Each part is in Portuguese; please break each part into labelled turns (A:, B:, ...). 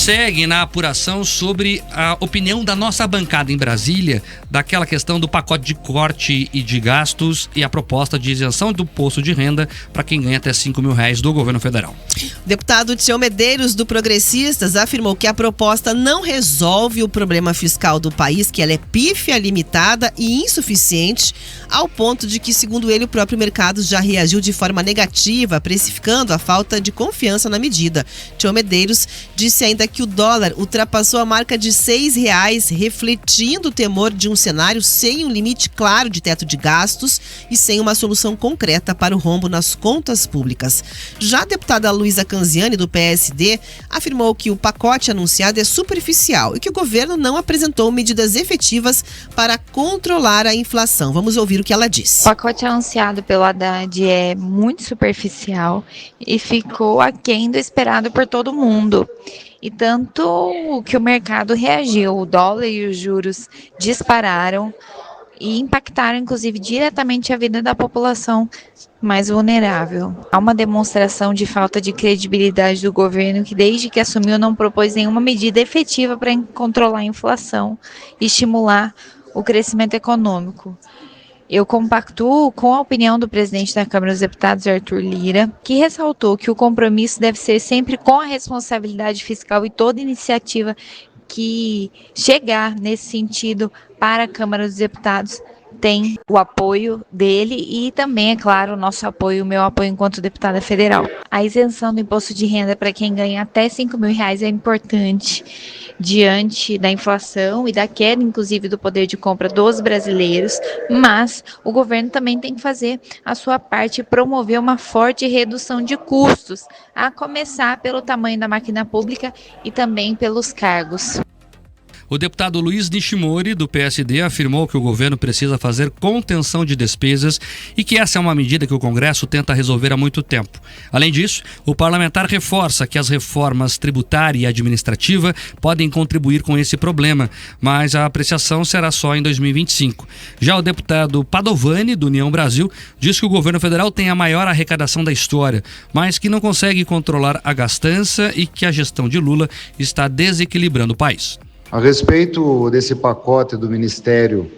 A: segue na apuração sobre a opinião da nossa bancada em Brasília daquela questão do pacote de corte e de gastos e a proposta de isenção do imposto de renda para quem ganha até R$5 mil do governo federal.
B: O deputado Tião Medeiros, do Progressistas, afirmou que a proposta não resolve o problema fiscal do país, que ela é pífia, limitada e insuficiente, ao ponto de que, segundo ele, o próprio mercado já reagiu de forma negativa, precificando a falta de confiança na medida. Tião Medeiros disse ainda que o dólar ultrapassou a marca de R$6, refletindo o temor de um cenário sem um limite claro de teto de gastos e sem uma solução concreta para o rombo nas contas públicas. Já a deputada Luísa Canziani, do PSD, afirmou que o pacote anunciado é superficial e que o governo não apresentou medidas efetivas para controlar a inflação. Vamos ouvir o que ela disse.
C: O pacote anunciado pelo Haddad é muito superficial e ficou aquém do esperado por todo mundo. E tanto que o mercado reagiu, o dólar e os juros dispararam e impactaram, inclusive, diretamente a vida da população mais vulnerável. Há uma demonstração de falta de credibilidade do governo que, desde que assumiu, não propôs nenhuma medida efetiva para controlar a inflação e estimular o crescimento econômico. Eu compactuo com a opinião do presidente da Câmara dos Deputados, Arthur Lira, que ressaltou que o compromisso deve ser sempre com a responsabilidade fiscal e toda iniciativa que chegar nesse sentido para a Câmara dos Deputados tem o apoio dele e também, é claro, o nosso apoio, o meu apoio enquanto deputada federal. A isenção do imposto de renda para quem ganha até R$5 mil é importante diante da inflação e da queda, inclusive, do poder de compra dos brasileiros, mas o governo também tem que fazer a sua parte e promover uma forte redução de custos, a começar pelo tamanho da máquina pública e também pelos cargos.
A: O deputado Luiz Nishimori, do PSD, afirmou que o governo precisa fazer contenção de despesas e que essa é uma medida que o Congresso tenta resolver há muito tempo. Além disso, o parlamentar reforça que as reformas tributária e administrativa podem contribuir com esse problema, mas a apreciação será só em 2025. Já o deputado Padovani, do União Brasil, diz que o governo federal tem a maior arrecadação da história, mas que não consegue controlar a gastança e que a gestão de Lula está desequilibrando o país.
D: A respeito desse pacote do Ministério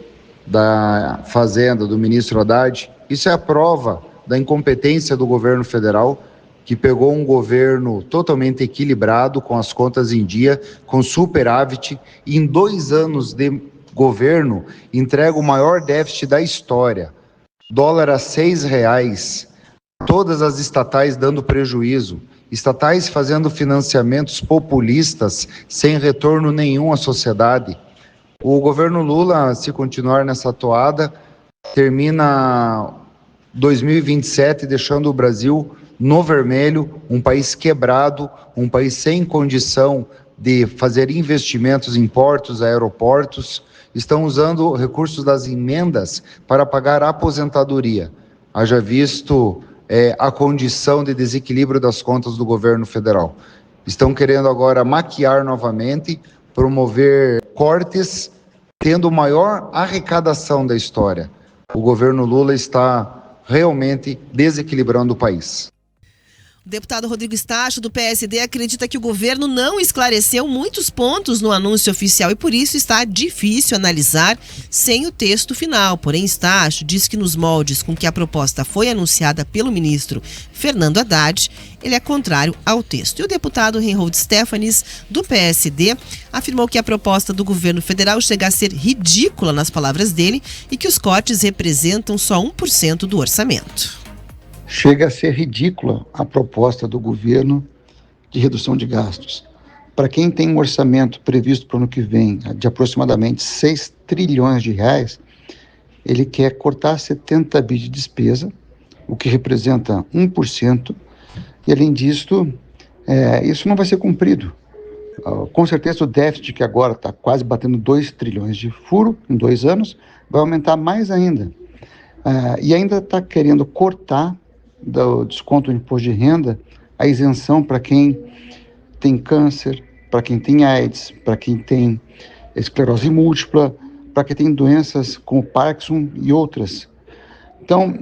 D: da Fazenda, do ministro Haddad, isso é a prova da incompetência do governo federal, que pegou um governo totalmente equilibrado, com as contas em dia, com superávit, e em 2 anos de governo entrega o maior déficit da história. Dólar a R$6, todas as estatais dando prejuízo. Estatais fazendo financiamentos populistas sem retorno nenhum à sociedade. O governo Lula, se continuar nessa toada, termina 2027 deixando o Brasil no vermelho, um país quebrado, um país sem condição de fazer investimentos em portos, aeroportos. Estão usando recursos das emendas para pagar a aposentadoria. Haja visto a condição de desequilíbrio das contas do governo federal. Estão querendo agora maquiar novamente, promover cortes, tendo maior arrecadação da história. O governo Lula está realmente desequilibrando o país.
B: O deputado Rodrigo Stacho, do PSD, acredita que o governo não esclareceu muitos pontos no anúncio oficial e por isso está difícil analisar sem o texto final. Porém, Stacho diz que nos moldes com que a proposta foi anunciada pelo ministro Fernando Haddad, ele é contrário ao texto. E o deputado Reinhold Stefanes, do PSD, afirmou que a proposta do governo federal chega a ser ridícula, nas palavras dele, e que os cortes representam só 1% do orçamento.
E: Chega a ser ridícula a proposta do governo de redução de gastos. Para quem tem um orçamento previsto para o ano que vem de aproximadamente R$6 trilhões, ele quer cortar 70 bi de despesa, o que representa 1%, e além disso, isso não vai ser cumprido. Com certeza o déficit, que agora está quase batendo 2 trilhões de furo em 2 anos, vai aumentar mais ainda. E ainda está querendo cortar do desconto do imposto de renda a isenção para quem tem câncer, para quem tem AIDS, para quem tem esclerose múltipla, para quem tem doenças como Parkinson e outras. Então,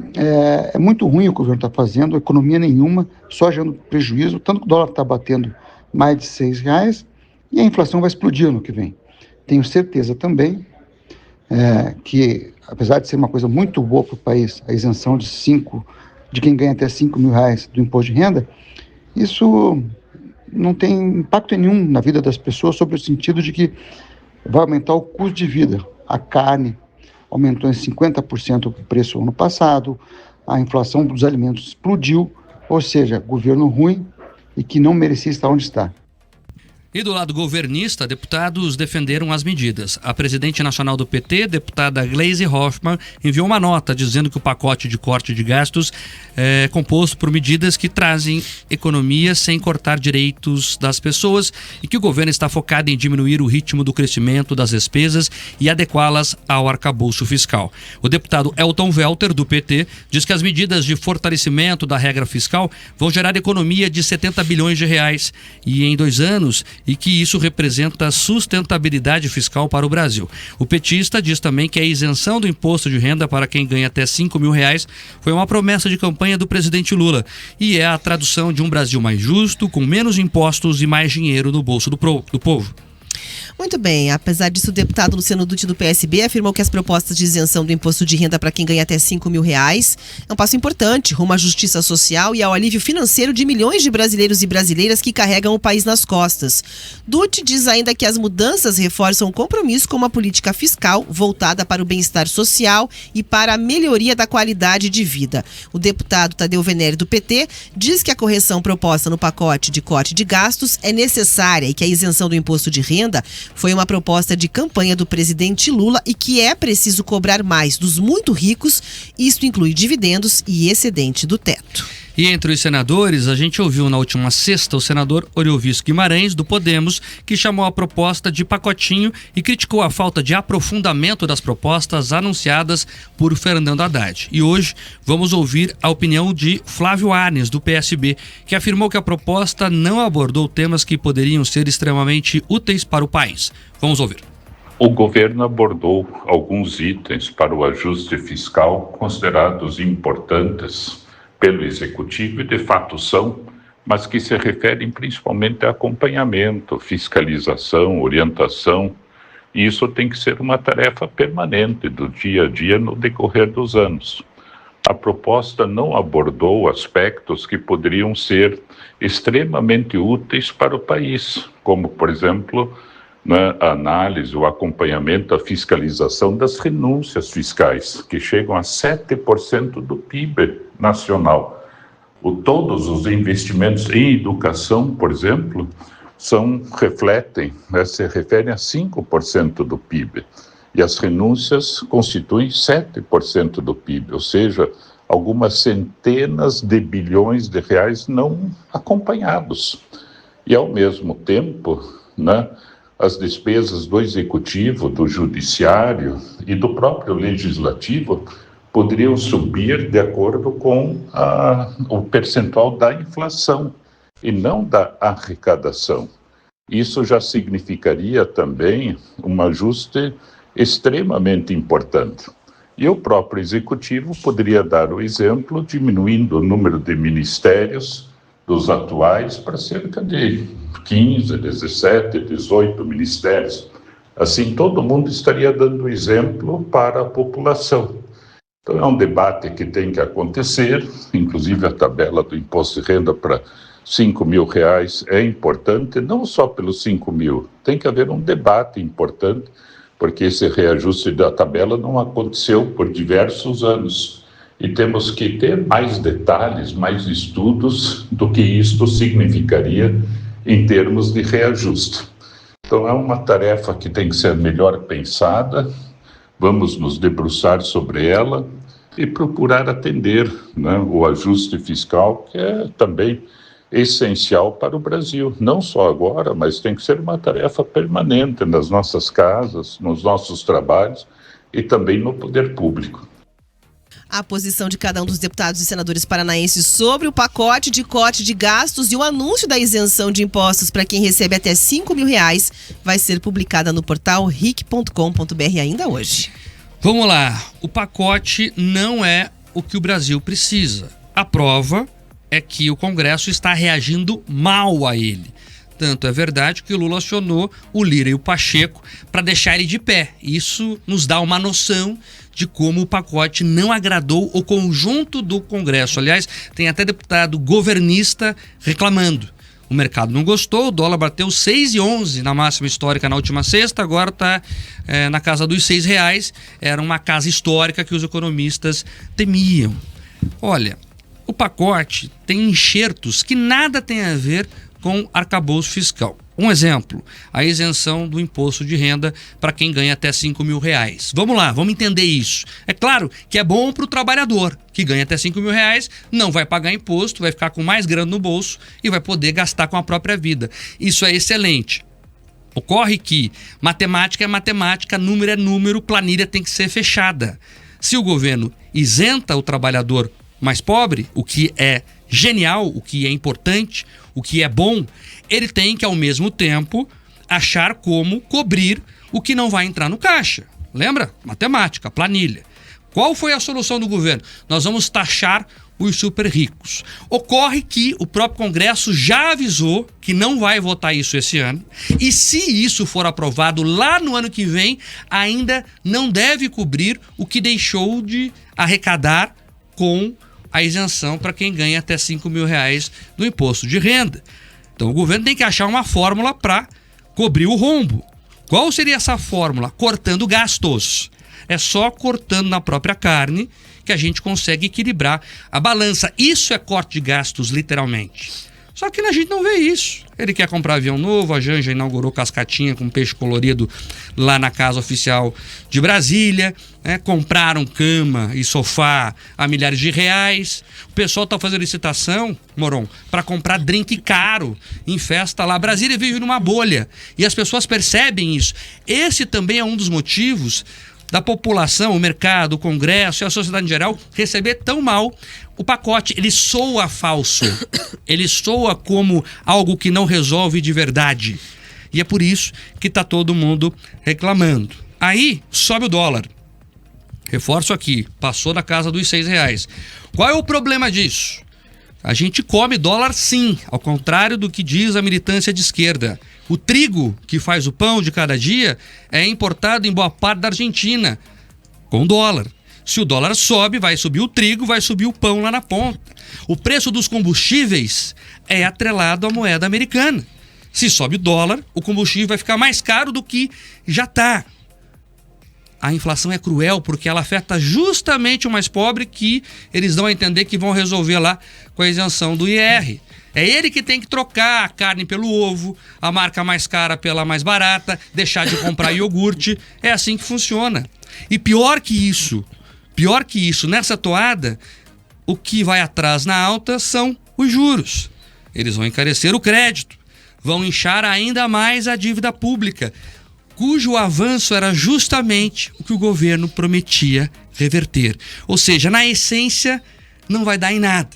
E: é muito ruim o que o governo está fazendo, economia nenhuma, só gerando prejuízo, tanto que o dólar está batendo mais de R$6, E a inflação vai explodir ano que vem. Tenho certeza também que, apesar de ser uma coisa muito boa para o país, a isenção de quem ganha até R$5.000 do imposto de renda, isso não tem impacto nenhum na vida das pessoas, sobre o sentido de que vai aumentar o custo de vida. A carne aumentou em 50% o preço ano passado, a inflação dos alimentos explodiu, ou seja, governo ruim e que não merecia estar onde está.
A: E do lado governista, deputados defenderam as medidas. A presidente nacional do PT, deputada Gleisi Hoffmann, enviou uma nota dizendo que o pacote de corte de gastos é composto por medidas que trazem economia sem cortar direitos das pessoas e que o governo está focado em diminuir o ritmo do crescimento das despesas e adequá-las ao arcabouço fiscal. O deputado Elton Welter, do PT, diz que as medidas de fortalecimento da regra fiscal vão gerar economia de R$70 bilhões e em 2 anos, e que isso representa sustentabilidade fiscal para o Brasil. O petista diz também que a isenção do imposto de renda para quem ganha até R$5.000 foi uma promessa de campanha do presidente Lula e é a tradução de um Brasil mais justo, com menos impostos e mais dinheiro no bolso do povo.
B: Muito bem, apesar disso, o deputado Luciano Dutti, do PSB, afirmou que as propostas de isenção do imposto de renda para quem ganha até R$5.000 é um passo importante rumo à justiça social e ao alívio financeiro de milhões de brasileiros e brasileiras que carregam o país nas costas. Dutti diz ainda que as mudanças reforçam o compromisso com uma política fiscal voltada para o bem-estar social e para a melhoria da qualidade de vida. O deputado Tadeu Venere, do PT, diz que a correção proposta no pacote de corte de gastos é necessária e que a isenção do imposto de renda foi uma proposta de campanha do presidente Lula e que é preciso cobrar mais dos muito ricos. Isto inclui dividendos e excedente do teto.
A: E entre os senadores, a gente ouviu na última sexta o senador Oriovisto Guimarães, do Podemos, que chamou a proposta de pacotinho e criticou a falta de aprofundamento das propostas anunciadas por Fernando Haddad. E hoje vamos ouvir a opinião de Flávio Arnes, do PSB, que afirmou que a proposta não abordou temas que poderiam ser extremamente úteis para o país. Vamos ouvir.
F: O governo abordou alguns itens para o ajuste fiscal considerados importantes pelo Executivo e de fato são, mas que se referem principalmente a acompanhamento, fiscalização, orientação, e isso tem que ser uma tarefa permanente do dia a dia no decorrer dos anos. A proposta não abordou aspectos que poderiam ser extremamente úteis para o país, como, por exemplo, a análise, o acompanhamento, a fiscalização das renúncias fiscais, que chegam a 7% do PIB nacional. Todos os investimentos em educação, por exemplo, se referem a 5% do PIB. E as renúncias constituem 7% do PIB, ou seja, algumas centenas de bilhões de reais não acompanhados. E, ao mesmo tempo, as despesas do Executivo, do Judiciário e do próprio Legislativo poderiam subir de acordo com o percentual da inflação e não da arrecadação. Isso já significaria também um ajuste extremamente importante. E o próprio Executivo poderia dar o exemplo, diminuindo o número de ministérios dos atuais para cerca de 15, 17, 18 ministérios. Assim, todo mundo estaria dando exemplo para a população. Então, é um debate que tem que acontecer, inclusive a tabela do imposto de renda para R$5.000 é importante, não só pelos 5.000, tem que haver um debate importante, porque esse reajuste da tabela não aconteceu por diversos anos. E temos que ter mais detalhes, mais estudos do que isto significaria em termos de reajuste. Então, é uma tarefa que tem que ser melhor pensada, vamos nos debruçar sobre ela e procurar atender o ajuste fiscal, que é também essencial para o Brasil, não só agora, mas tem que ser uma tarefa permanente nas nossas casas, nos nossos trabalhos e também no poder público.
B: A posição de cada um dos deputados e senadores paranaenses sobre o pacote de corte de gastos e o anúncio da isenção de impostos para quem recebe até R$5.000 vai ser publicada no portal ric.com.br ainda hoje.
A: Vamos lá, o pacote não é o que o Brasil precisa. A prova é que o Congresso está reagindo mal a ele. Tanto é verdade que o Lula acionou o Lira e o Pacheco para deixar ele de pé. Isso nos dá uma noção de como o pacote não agradou o conjunto do Congresso. Aliás, tem até deputado governista reclamando. O mercado não gostou, o dólar bateu 6,11 na máxima histórica na última sexta, agora está na casa dos R$6. Era uma casa histórica que os economistas temiam. Olha, o pacote tem enxertos que nada tem a ver com arcabouço fiscal. Um exemplo, a isenção do imposto de renda para quem ganha até R$5.000. Vamos lá, vamos entender isso. É claro que é bom para o trabalhador que ganha até R$5.000, não vai pagar imposto, vai ficar com mais grana no bolso e vai poder gastar com a própria vida. Isso é excelente. Ocorre que matemática é matemática, número é número, planilha tem que ser fechada. Se o governo isenta o trabalhador mais pobre, o que é genial, o que é importante, o que é bom, ele tem que, ao mesmo tempo, achar como cobrir o que não vai entrar no caixa. Lembra? Matemática, planilha. Qual foi a solução do governo? Nós vamos taxar os super ricos. Ocorre que o próprio Congresso já avisou que não vai votar isso esse ano, e se isso for aprovado lá no ano que vem, ainda não deve cobrir o que deixou de arrecadar com a isenção para quem ganha até R$5.000 do imposto de renda. Então o governo tem que achar uma fórmula para cobrir o rombo. Qual seria essa fórmula? Cortando gastos. É só cortando na própria carne que a gente consegue equilibrar a balança. Isso é corte de gastos, literalmente. Só que a gente não vê isso. Ele quer comprar avião novo, a Janja inaugurou cascatinha com peixe colorido lá na Casa Oficial de Brasília, né? Compraram cama e sofá a milhares de reais. O pessoal está fazendo licitação, Moron, para comprar drink caro em festa lá. Brasília vive numa bolha e as pessoas percebem isso. Esse também é um dos motivos da população, o mercado, o Congresso e a sociedade em geral receber tão mal o pacote. Ele soa falso, ele soa como algo que não resolve de verdade. E é por isso que está todo mundo reclamando. Aí sobe o dólar. Reforço aqui, passou da casa dos R$6. Qual é o problema disso? A gente come dólar sim, ao contrário do que diz a militância de esquerda. O trigo que faz o pão de cada dia é importado em boa parte da Argentina, com dólar. Se o dólar sobe, vai subir o trigo, vai subir o pão lá na ponta. O preço dos combustíveis é atrelado à moeda americana. Se sobe o dólar, o combustível vai ficar mais caro do que já está. A inflação é cruel porque ela afeta justamente o mais pobre, que eles dão a entender que vão resolver lá com a isenção do IR. É ele que tem que trocar a carne pelo ovo, a marca mais cara pela mais barata, deixar de comprar iogurte. É assim que funciona. E pior que isso, nessa toada, o que vai atrás na alta são os juros. Eles vão encarecer o crédito, vão inchar ainda mais a dívida pública, cujo avanço era justamente o que o governo prometia reverter. Ou seja, na essência, não vai dar em nada.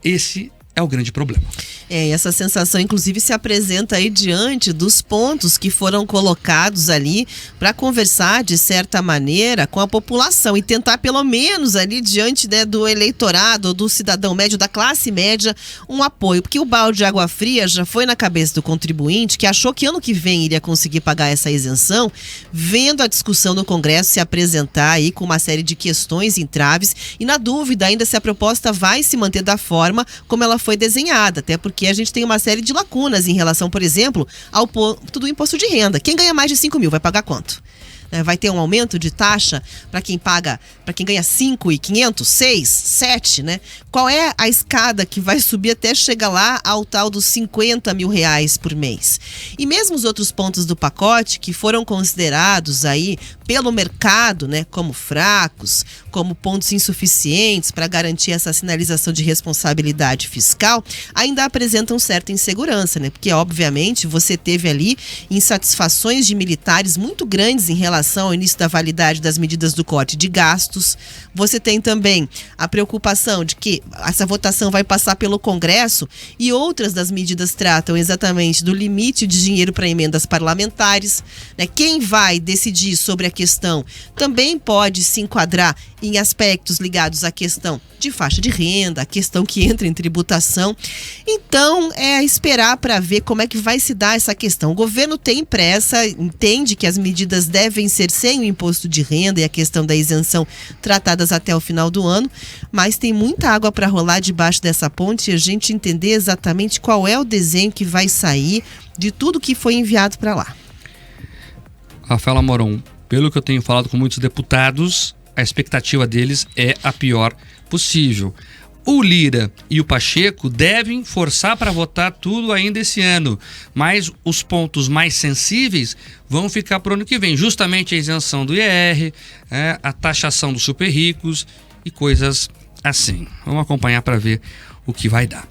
A: Esse é o grande problema.
B: Essa sensação, inclusive, se apresenta aí diante dos pontos que foram colocados ali para conversar, de certa maneira, com a população e tentar, pelo menos, ali diante, né, do eleitorado, do cidadão médio, da classe média, um apoio. Porque o balde de água fria já foi na cabeça do contribuinte, que achou que ano que vem iria conseguir pagar essa isenção, vendo a discussão no Congresso se apresentar aí com uma série de questões, entraves, e na dúvida ainda se a proposta vai se manter da forma como ela foi desenhada, até porque a gente tem uma série de lacunas em relação, por exemplo, ao ponto do imposto de renda. Quem ganha mais de 5 mil vai pagar quanto? Vai ter um aumento de taxa para quem ganha 5.500, 6, 7, né? Qual é a escada que vai subir até chegar lá ao tal dos R$50 mil por mês? E mesmo os outros pontos do pacote que foram considerados aí pelo mercado, né, como fracos, como pontos insuficientes para garantir essa sinalização de responsabilidade fiscal, ainda apresentam certa insegurança, né? Porque, obviamente, você teve ali insatisfações de militares muito grandes em relação ao início da validade das medidas do corte de gastos. Você tem também a preocupação de que essa votação vai passar pelo Congresso e outras das medidas tratam exatamente do limite de dinheiro para emendas parlamentares, né? Quem vai decidir sobre questão também pode se enquadrar em aspectos ligados à questão de faixa de renda, a questão que entra em tributação. Então, é esperar para ver como é que vai se dar essa questão. O governo tem pressa, entende que as medidas devem ser sem o imposto de renda e a questão da isenção tratadas até o final do ano, mas tem muita água para rolar debaixo dessa ponte e a gente entender exatamente qual é o desenho que vai sair de tudo que foi enviado para lá.
A: Rafaela Moron, pelo que eu tenho falado com muitos deputados, a expectativa deles é a pior possível. O Lira e o Pacheco devem forçar para votar tudo ainda esse ano, mas os pontos mais sensíveis vão ficar para o ano que vem, justamente a isenção do IR, a taxação dos super ricos e coisas assim. Vamos acompanhar para ver o que vai dar.